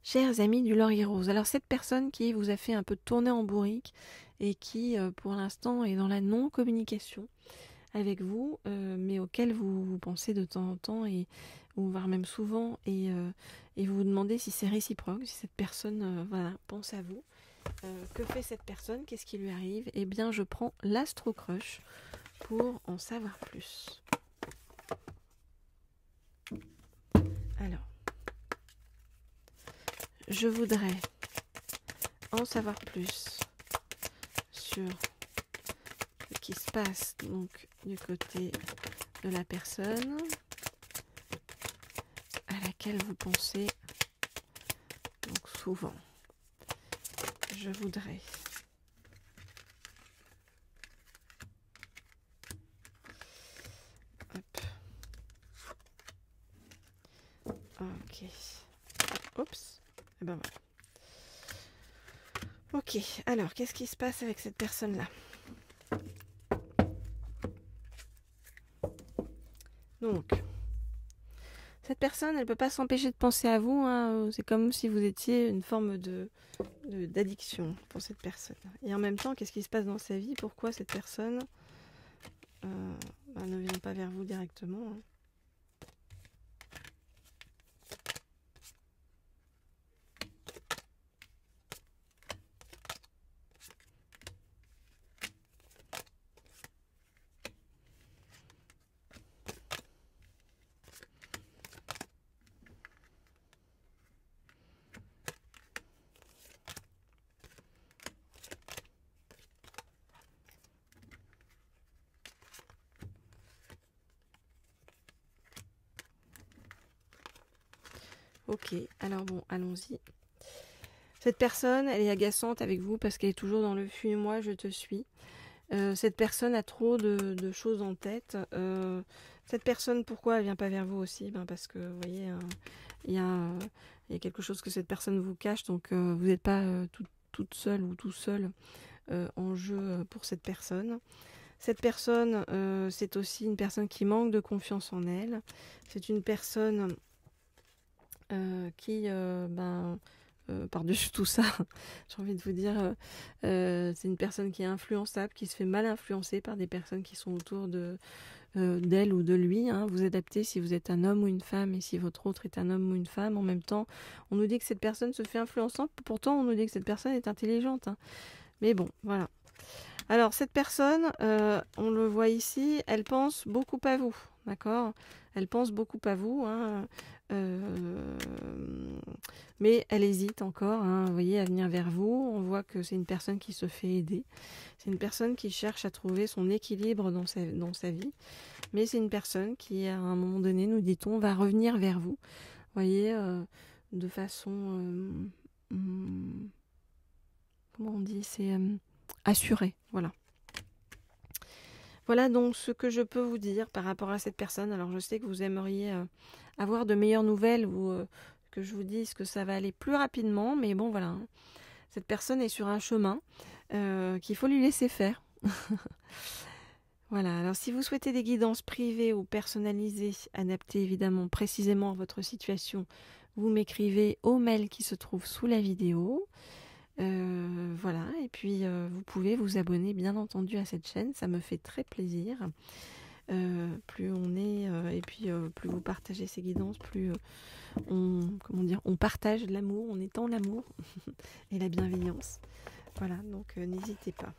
Chers amis du Laurier Rose, alors cette personne qui vous a fait un peu tourner en bourrique et qui pour l'instant est dans la non-communication avec vous, mais auquel vous pensez de temps en temps ou voire même souvent et vous vous demandez si c'est réciproque, si cette personne voilà, pense à vous. Que fait cette personne? Qu'est-ce qui lui arrive? Eh bien je prends l'Astro Crush pour en savoir plus. Alors, je voudrais en savoir plus sur ce qui se passe donc du côté de la personne à laquelle vous pensez donc souvent. Je voudrais ok. Oups. Et ben voilà. Ok, alors qu'est-ce qui se passe avec cette personne-là? Donc, cette personne, elle ne peut pas s'empêcher de penser à vous. Hein. C'est comme si vous étiez une forme d'addiction pour cette personne. Et en même temps, qu'est-ce qui se passe dans sa vie? Pourquoi cette personne ne vient pas vers vous directement? Hein. Ok, alors bon, allons-y. Cette personne, elle est agaçante avec vous parce qu'elle est toujours dans le fuis-moi, je te suis. Cette personne a trop de choses en tête. Cette personne, pourquoi elle vient pas vers vous aussi? Parce que, vous voyez, il y a quelque chose que cette personne vous cache, donc vous n'êtes pas toute seule ou tout seul en jeu pour cette personne. Cette personne, c'est aussi une personne qui manque de confiance en elle. C'est une personne qui, par-dessus tout ça, j'ai envie de vous dire, c'est une personne qui est influençable, qui se fait mal influencer par des personnes qui sont autour d'elle ou de lui. Hein. Vous adaptez si vous êtes un homme ou une femme et si votre autre est un homme ou une femme. En même temps, on nous dit que cette personne se fait influençante, pourtant on nous dit que cette personne est intelligente. Hein. Mais bon, voilà. Alors, cette personne, on le voit ici, elle pense beaucoup à vous, d'accord? Elle pense beaucoup à vous, hein, mais elle hésite encore, hein, vous voyez, à venir vers vous. On voit que c'est une personne qui se fait aider. C'est une personne qui cherche à trouver son équilibre dans sa vie. Mais c'est une personne qui, à un moment donné, nous dit-on, va revenir vers vous. Vous voyez, de façon... comment on dit? C'est... assurée, voilà. Voilà donc ce que je peux vous dire par rapport à cette personne. Alors je sais que vous aimeriez avoir de meilleures nouvelles ou que je vous dise que ça va aller plus rapidement, mais bon voilà. Hein. Cette personne est sur un chemin qu'il faut lui laisser faire. Voilà, alors si vous souhaitez des guidances privées ou personnalisées, adaptées évidemment précisément à votre situation, vous m'écrivez au mail qui se trouve sous la vidéo. Voilà, et puis vous pouvez vous abonner bien entendu à cette chaîne, ça me fait très plaisir. Plus on est, et puis plus vous partagez ces guidances, plus on partage l'amour, on étend l'amour et la bienveillance. Voilà, donc n'hésitez pas.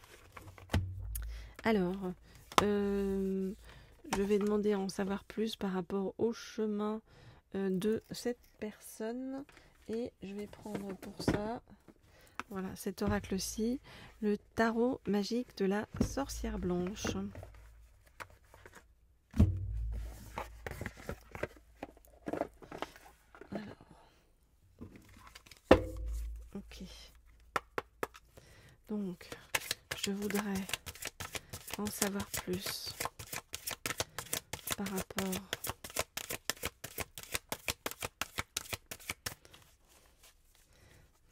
Alors, je vais demander à en savoir plus par rapport au chemin de cette personne et je vais prendre pour ça... Voilà, cet oracle-ci, le tarot magique de la sorcière blanche. Alors, ok. Donc, je voudrais en savoir plus par rapport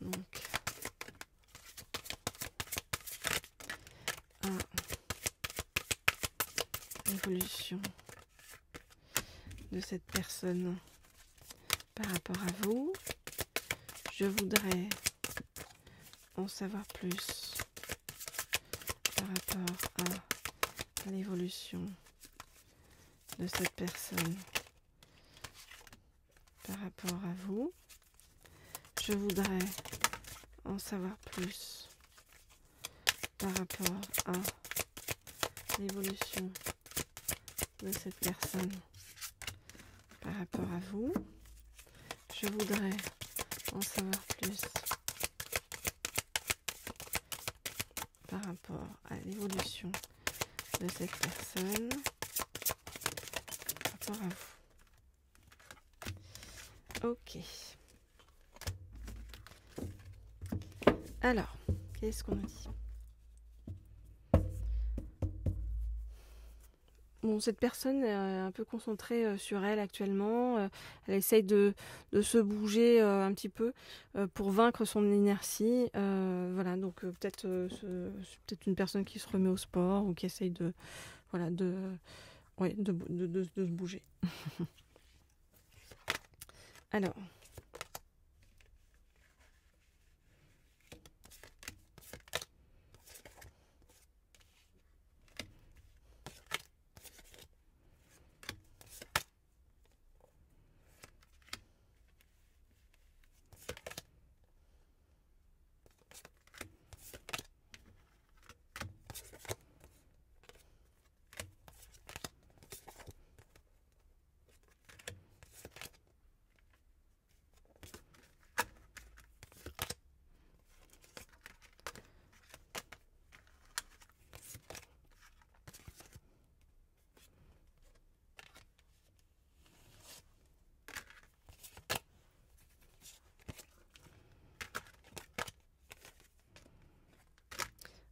donc à l'évolution de cette personne par rapport à vous. Je voudrais en savoir plus par rapport à l'évolution de cette personne par rapport à vous. Je voudrais en savoir plus par rapport à l'évolution de cette personne par rapport à vous. Je voudrais en savoir plus par rapport à l'évolution de cette personne par rapport à vous. Ok. Alors, qu'est-ce qu'on nous dit? Bon, cette personne est un peu concentrée sur elle actuellement. Elle essaye de se bouger un petit peu pour vaincre son inertie. Voilà, donc peut-être c'est peut-être une personne qui se remet au sport ou qui essaye de, voilà, ouais, de se bouger. Alors.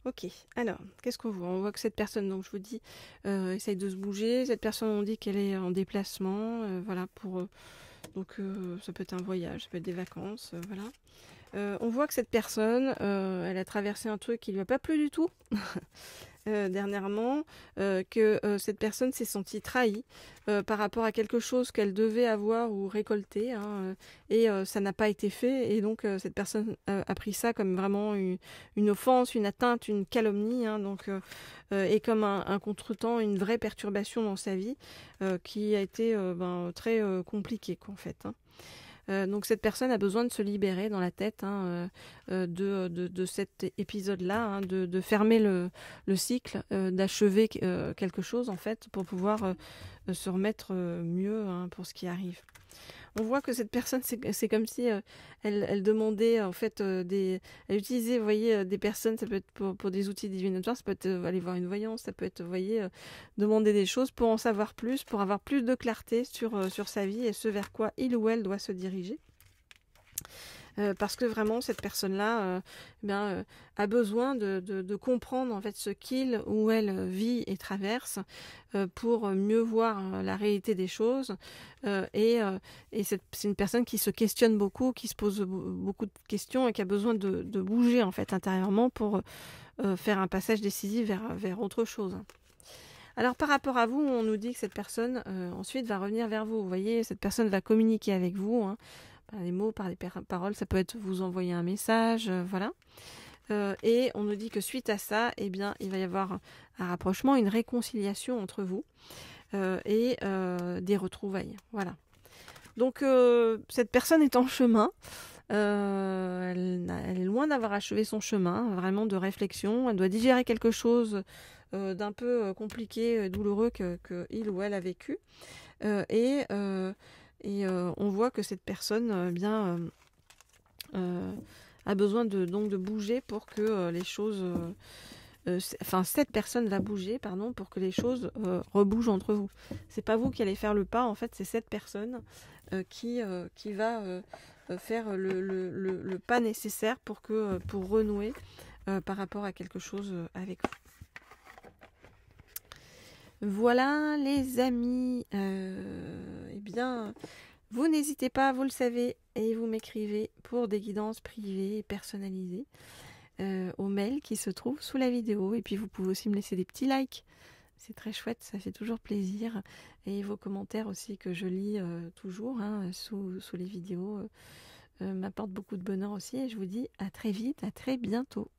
Ok, alors, qu'est-ce qu'on voit? On voit que cette personne, donc je vous dis, essaye de se bouger. Cette personne, on dit qu'elle est en déplacement, voilà, donc ça peut être un voyage, ça peut être des vacances, voilà. On voit que cette personne, elle a traversé un truc qui lui a pas plu du tout dernièrement, que cette personne s'est sentie trahie par rapport à quelque chose qu'elle devait avoir ou récolter, hein, et ça n'a pas été fait, et donc cette personne a pris ça comme vraiment une offense, une atteinte, une calomnie, hein, donc, et comme un contretemps, une vraie perturbation dans sa vie qui a été très compliquée, quoi, en fait, hein. Donc cette personne a besoin de se libérer dans la tête, hein, de cet épisode-là, hein, de fermer le cycle, d'achever quelque chose en fait pour pouvoir se remettre mieux, hein, pour ce qui arrive. On voit que cette personne, c'est comme si elle demandait en fait elle utilisait, vous voyez, des personnes, ça peut être pour des outils divinatoires, ça peut être aller voir une voyance, ça peut être, vous voyez, demander des choses pour en savoir plus, pour avoir plus de clarté sur sa vie et ce vers quoi il ou elle doit se diriger. Parce que vraiment cette personne-là a besoin de comprendre en fait ce qu'il ou elle vit et traverse pour mieux voir la réalité des choses, et c'est une personne qui se questionne beaucoup, qui se pose beaucoup de questions et qui a besoin de bouger en fait intérieurement pour faire un passage décisif vers autre chose. Alors par rapport à vous, on nous dit que cette personne ensuite va revenir vers vous. Vous voyez, cette personne va communiquer avec vous, hein, par les mots, par les paroles, ça peut être vous envoyer un message, voilà. Et on nous dit que suite à ça, eh bien, il va y avoir un rapprochement, une réconciliation entre vous et des retrouvailles, voilà. Donc cette personne est en chemin. Elle est loin d'avoir achevé son chemin, vraiment de réflexion. Elle doit digérer quelque chose d'un peu compliqué, douloureux que il ou elle a vécu. Et on voit que cette personne a besoin de bouger pour que les choses... cette personne va bouger, pardon, pour que les choses rebougent entre vous. C'est pas vous qui allez faire le pas, en fait, c'est cette personne qui va faire le pas nécessaire pour renouer par rapport à quelque chose avec vous. Voilà les amis, eh bien, vous n'hésitez pas, vous le savez, et vous m'écrivez pour des guidances privées et personnalisées au mail qui se trouve sous la vidéo. Et puis vous pouvez aussi me laisser des petits likes, c'est très chouette, ça fait toujours plaisir. Et vos commentaires aussi que je lis toujours, hein, sous les vidéos. m'apporte beaucoup de bonheur aussi. Et je vous dis à très vite, à très bientôt.